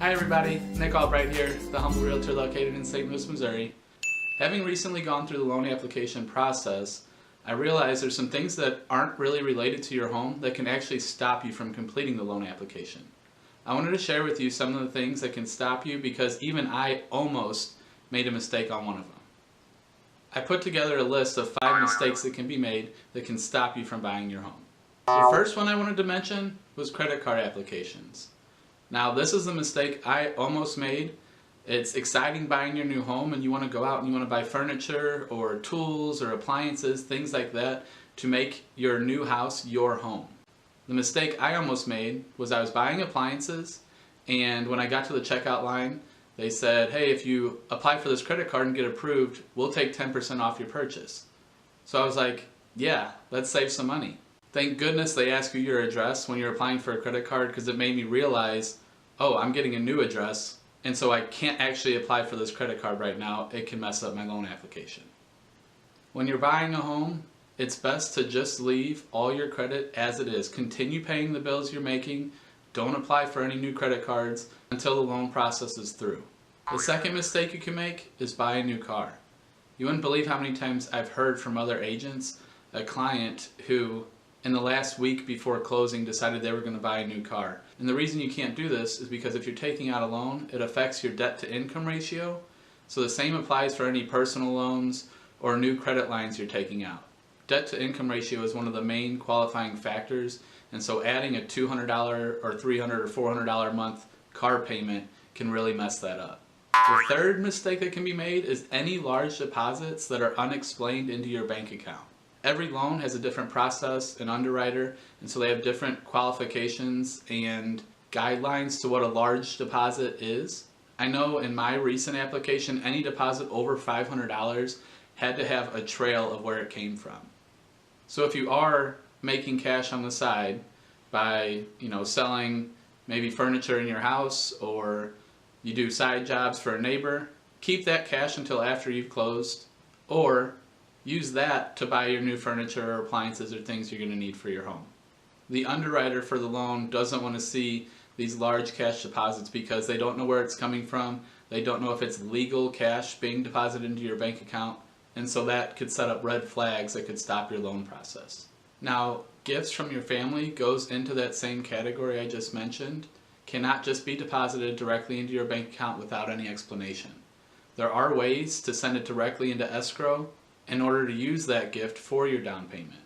Hi everybody, Nick Albright here, the Humble Realtor located in St. Louis, Missouri. Having recently gone through the loan application process, I realized there's some things that aren't really related to your home that can actually stop you from completing the loan application. I wanted to share with you some of the things that can stop you because even I almost made a mistake on one of them. I put together a list of 5 mistakes that can be made that can stop you from buying your home. The first one I wanted to mention was credit card applications. Now this is the mistake I almost made. It's exciting buying your new home and you want to go out and you want to buy furniture or tools or appliances, things like that, to make your new house your home. The mistake I almost made was I was buying appliances, and when I got to the checkout line they said, hey, if you apply for this credit card and get approved, we'll take 10% off your purchase. So I was like, yeah, let's save some money. Thank goodness they ask you your address when you're applying for a credit card, because it made me realize, oh, I'm getting a new address, and so I can't actually apply for this credit card right now. It can mess up my loan application. When you're buying a home, it's best to just leave all your credit as it is. Continue paying the bills you're making. Don't apply for any new credit cards until the loan process is through. The second mistake you can make is buy a new car. You wouldn't believe how many times I've heard from other agents, a client who in the last week before closing decided they were going to buy a new car. And the reason you can't do this is because if you're taking out a loan, it affects your debt to income ratio. So the same applies for any personal loans or new credit lines you're taking out. Debt to income ratio is one of the main qualifying factors, and so adding a $200 or $300 or $400 a month car payment can really mess that up. The third mistake that can be made is any large deposits that are unexplained into your bank account. Every loan has a different process and underwriter, and so they have different qualifications and guidelines to what a large deposit is. I know in my recent application, any deposit over $500 had to have a trail of where it came from. So if you are making cash on the side by, selling maybe furniture in your house, or you do side jobs for a neighbor, keep that cash until after you've closed, or use that to buy your new furniture or appliances or things you're going to need for your home. The underwriter for the loan doesn't want to see these large cash deposits because they don't know where it's coming from. They don't know if it's legal cash being deposited into your bank account, and so that could set up red flags that could stop your loan process. Now, gifts from your family goes into that same category I just mentioned, cannot just be deposited directly into your bank account without any explanation. There are ways to send it directly into escrow in order to use that gift for your down payment.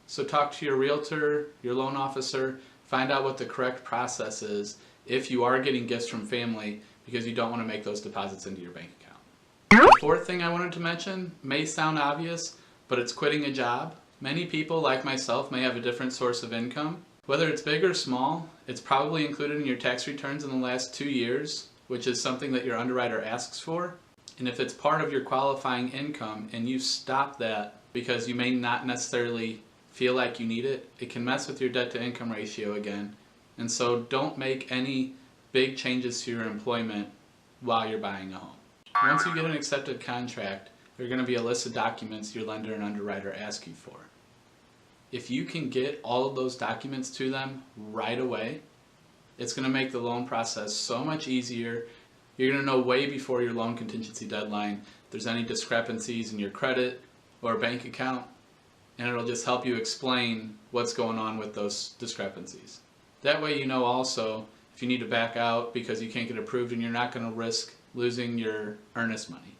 So talk to your realtor, your loan officer, find out what the correct process is if you are getting gifts from family, because you don't want to make those deposits into your bank account. The fourth thing I wanted to mention may sound obvious, but it's quitting a job. Many people, like myself, may have a different source of income. Whether it's big or small, it's probably included in your tax returns in the last 2 years, which is something that your underwriter asks for. And if it's part of your qualifying income and you stop that because you may not necessarily feel like you need it, it can mess with your debt to income ratio again. And so don't make any big changes to your employment while you're buying a home. Once you get an accepted contract, there are going to be a list of documents your lender and underwriter ask you for. If you can get all of those documents to them right away, it's going to make the loan process so much easier. You're going to know way before your loan contingency deadline if there's any discrepancies in your credit or bank account, and it'll just help you explain what's going on with those discrepancies. That way you know also if you need to back out because you can't get approved, and you're not going to risk losing your earnest money.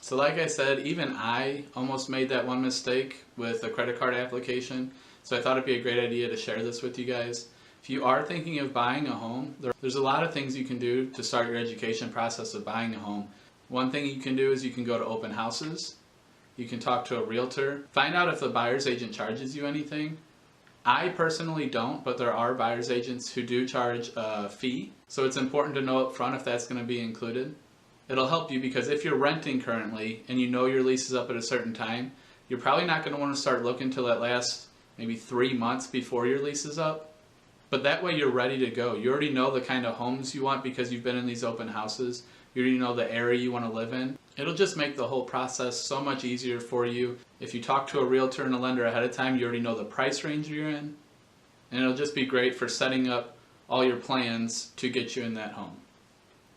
So like I said, even I almost made that one mistake with a credit card application, so I thought it'd be a great idea to share this with you guys. If you are thinking of buying a home, there's a lot of things you can do to start your education process of buying a home. One thing you can do is you can go to open houses. You can talk to a realtor. Find out if the buyer's agent charges you anything. I personally don't, but there are buyer's agents who do charge a fee. So it's important to know up front if that's going to be included. It'll help you because if you're renting currently and you know your lease is up at a certain time, you're probably not going to want to start looking till that last maybe 3 months before your lease is up. But that way you're ready to go. You already know the kind of homes you want because you've been in these open houses. You already know the area you want to live in. It'll just make the whole process so much easier for you. If you talk to a realtor and a lender ahead of time, you already know the price range you're in. And it'll just be great for setting up all your plans to get you in that home.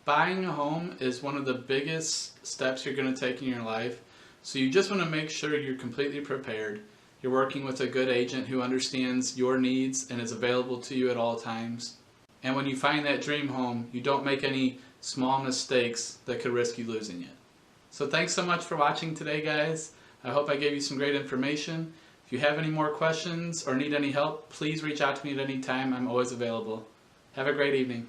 Buying a home is one of the biggest steps you're going to take in your life, so you just want to make sure you're completely prepared. You're working with a good agent who understands your needs and is available to you at all times. And when you find that dream home, you don't make any small mistakes that could risk you losing it. So thanks so much for watching today, guys. I hope I gave you some great information. If you have any more questions or need any help, please reach out to me at any time. I'm always available. Have a great evening.